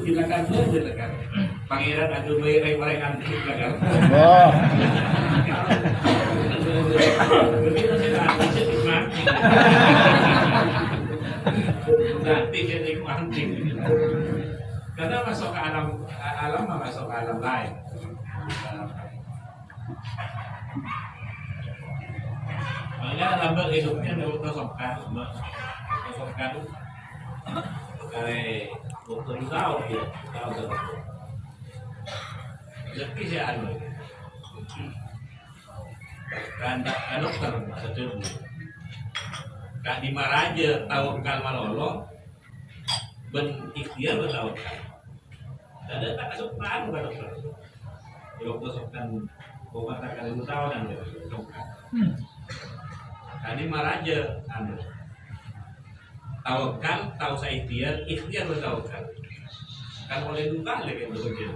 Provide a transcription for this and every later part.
silakan saja kan. Pangeran ada mereka antik silakan. Oh. Begitu saya antik nikmati. Nanti saya nikmati. Karena masuk ke alam masuk ke alam lain. Makanya dalam hidupnya ada utosopkan kayak dokter tahu ya, tahu betul. Jadi saya anu, kan dokter maksudnya, kan di Maraja tahu kan malolo, ben ikhtiar tahu kan, ada tak masuk anu kan dokter, dokter sopkan, bawa tak kali tahu kan sopkan. Kan di Maraja anu. Tawakal, tahu saya ikhtiar bertawakal. Kan oleh duka lagi bekerja.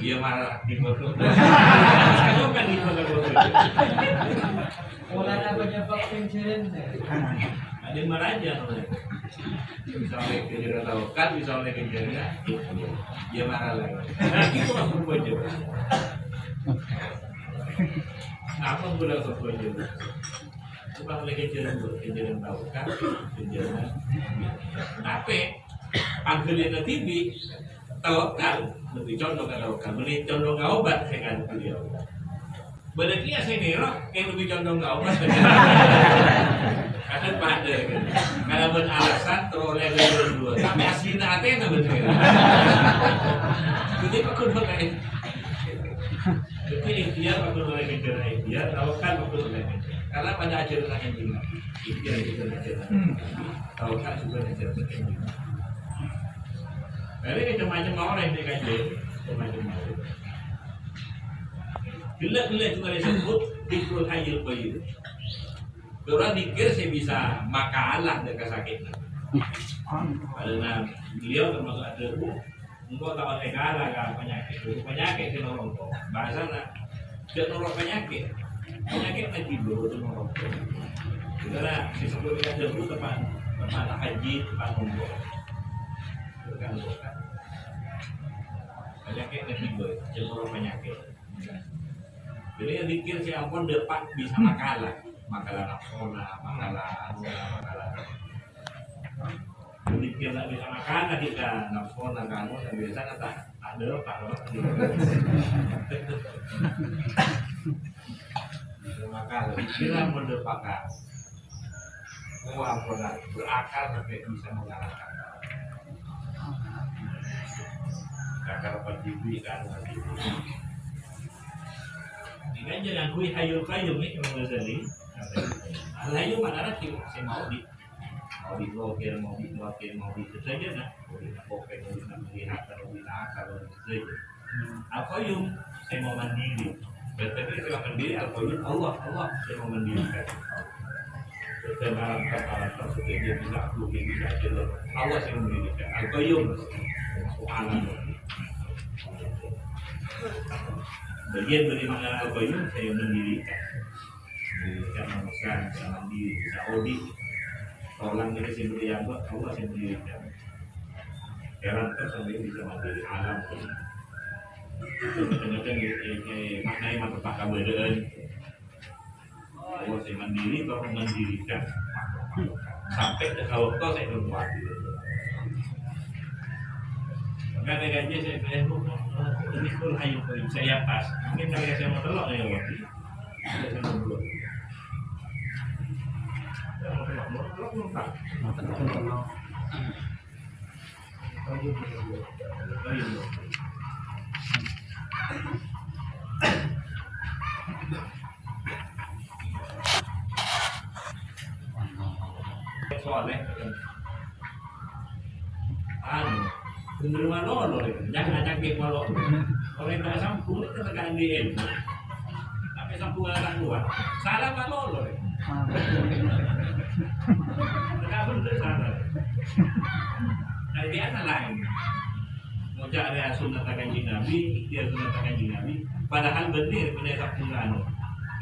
Dia marah di foto. Kalau kan di foto. Orang apa jawab pensiun? Ada marah aja oleh. Bisa oleh kerja tawakal, bisa oleh kerja dia marah lagi. Nah itu kan berbeda. Apa boleh berbeda? Supaya oleh kejadian tahu kan kejadian tapi panggilan TV tahu kan lebih condong kan tahu kan beli condong nggak obat saya kan beliau berarti ya saya nero yang lebih condong nggak obat karena pada kan karena beralasan teroleh dari dua tapi aslinya Athena betul jadi aku udah kayak jadi ikhtiar waktu oleh kejar ikhtiar tahu kan waktu oleh karena pada ajaran yang juga ikhtiar itu ajaran tahu kan juga ajaran yang juga jadi macam-macam orang yang dikaji macam-macam bila juga disebut Dhikrul Hayyul Qayyum orang dikir saya bisa makalah dengan sakitnya karena beliau termasuk ada engkau tak oleh kalah kan penyakit itu orang tua bahasa nak tidak nolok penyakit nanti baru itu nolok karena disebut kita jauh tempat haji tempat umroh bukan penyakit nanti baru nolok penyakit jadi yang dikir si ampun dapat bisa makalah nafsona makalah dikir tak bisa makan ketika nafsona kamu yang biasa tak ada pak makan pikiran mendepakan berakal sampai bisa mengalahkan akal penjibi kan ini kan jangan kui Hayyul Qayyum nih Imam Ghazali Al-Hayyum mana sih saya mau diblokir, mau itu saja nah mau dibokeh, mau melihat, mau ditakar, mau itu saja Al-Qayyum saya mau mandiri berarti saya mandiri Al-Qayyum Allah saya mau mendirikan Keterangan tersebut dia bisa blokir, bisa jelas Allah saya mendirikan Al-Qayyum alam bagian dari makna Al-Qayyum saya mendirikan manusia bisa mandiri, bisa audit orang kita sendiri yang buat Allah sendiri kan heran sampai bisa mandiri alam ternyata maknanya mantap pak kabaran Allah saya mandiri kalau mendirikan sampai ke kalau saya berbuat karena gaji saya ini full Hayyul Qayyum saya pas mungkin kalau saya mau telok ya waktu saya mau telok soalnya beneran lolo jangan ajak malu kalau kita sambung itu tekan di tapi sambung anak dua salah malu mereka bener salah dari dia lain mau cari sunnah kanjeng Nabi dia sunnah kanjeng Nabi padahal bener sambung anu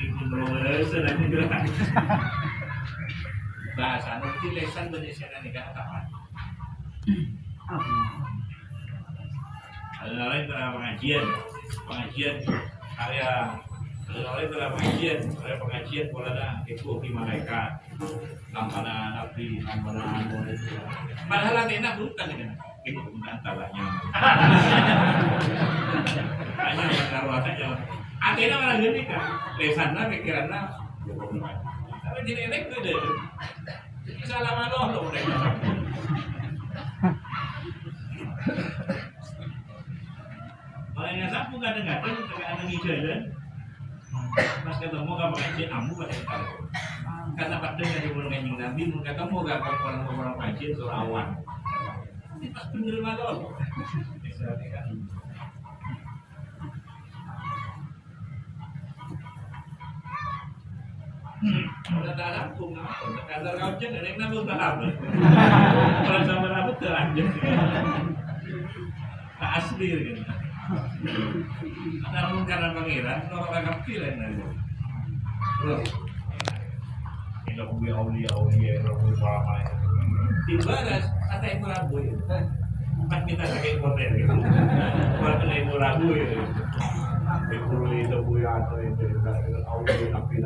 itu terus sedang gerak bahasa nanti lesan bener saya nikah apa ada lain adalah pengajian area ada lain adalah pengajian polada itu di malaikat lampanan api lampanan padahal enak bukan kan itu bukan talanya hanya menaruh saja akhirnya malah gini kan lesannya pikirannya tapi jadi enak tuh deh salah malu loh mereka Malahnya sapu kadang-kadang ada ngijalan pas ketemu ke pengajian amu pada tahu kata pada yang di bulan kanjeng Nabi mun ketemu gak orang pengajian surawan ini pas bener malu udah tak rampung kantor kaujen ada yang nambah tak apa kalau sama rambut teranjak tak asli gitu namun karena pangeran orang kafiran aja terus ini kuwi aulia kuwi para malaikat dibalas kata ibu rabu ya pas kita pakai hotel gitu buat ibu rabu ya ibu itu kuwi atau itu aulia nabi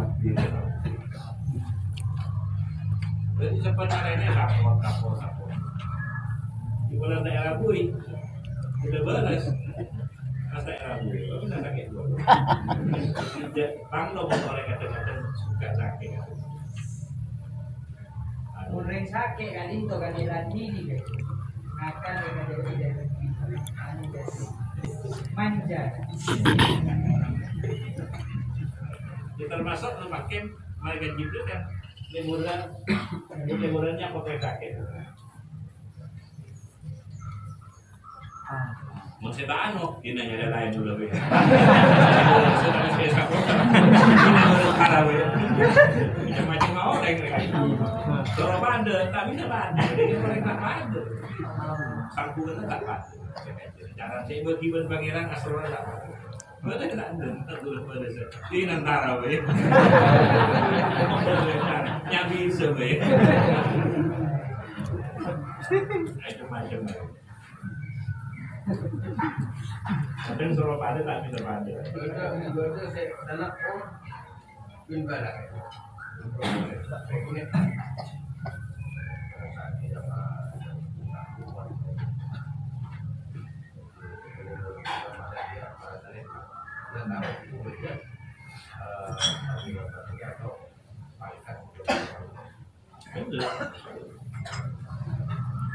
jadi sebenarnya kapor di bulan daerah bui udah balas kata Rabu, tapi nggak sakit dulu. Banglo orang kadang-kadang suka sakit. Orang sakit kan itu kan dilatih ni, akan dengan manja. Termasuk memakai malaikat Jibril kan liburannya pakai sakit. Masih tak anu, ini hanya lain dulu be. Sudah mesti sakota. Ini harus karawe. Macam-macam mau lagi. Kalau bandel, tak bisa bandel. Ini mereka bandel. Sangkulan tak bandel. Jangan saya bagi pangeran asal tak bandel. Betul tak bandel, tak boleh bandel. Ini nantara be. Nyabi sebe. Macam-macam. Kadang suruh pada tak bisa pada. Betul saya anak pun pinbalah.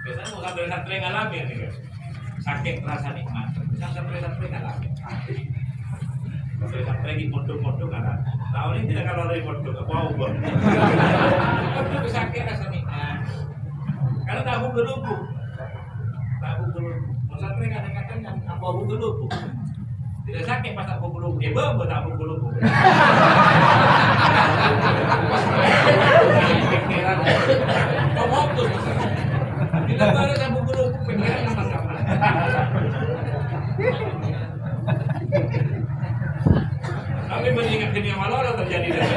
Biasanya mau sampai ngalamin nih. Sakit rasa nikmat, sampai ngalamin. Sampai di pondok-pondok kan. Tahun ini tidak kalau dari pondok ke bawah. Pondok sakit rasa nikmat. Karena tahu berlubung. Sampai kadang-kadang yang bau berlubung. Tidak sakit pas tak berlubung. Bawa tak berlubung. Pikiran. Ngomong tuh. Kita baru tak berlubung pikiran yang macam. Tapi mengingat dunia malam terjadi dari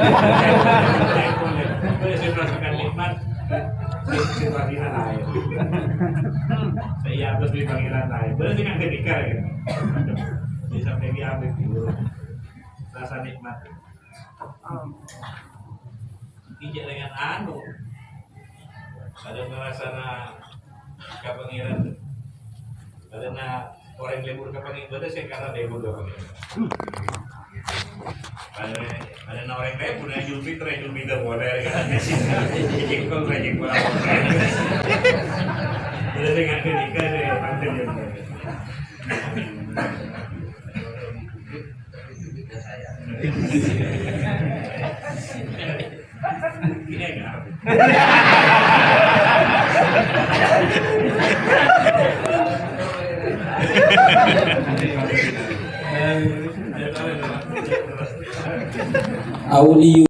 saya merasakan nikmat situasi lain. Saya harus di panggilan lain. Dengan ketika gitu. Bisa pergi ambil dulu rasa nikmat. Tidak dengan anu. Ada merasa kepengiran. Karena orang libur ke pengibadah saya karena libur ke pengibadah. Ada orang libur na Idul Fitri boleh kan? Jengkol jengkol apa? Jadi dengan ketika saya pantai juga. Ini enggak. Auliu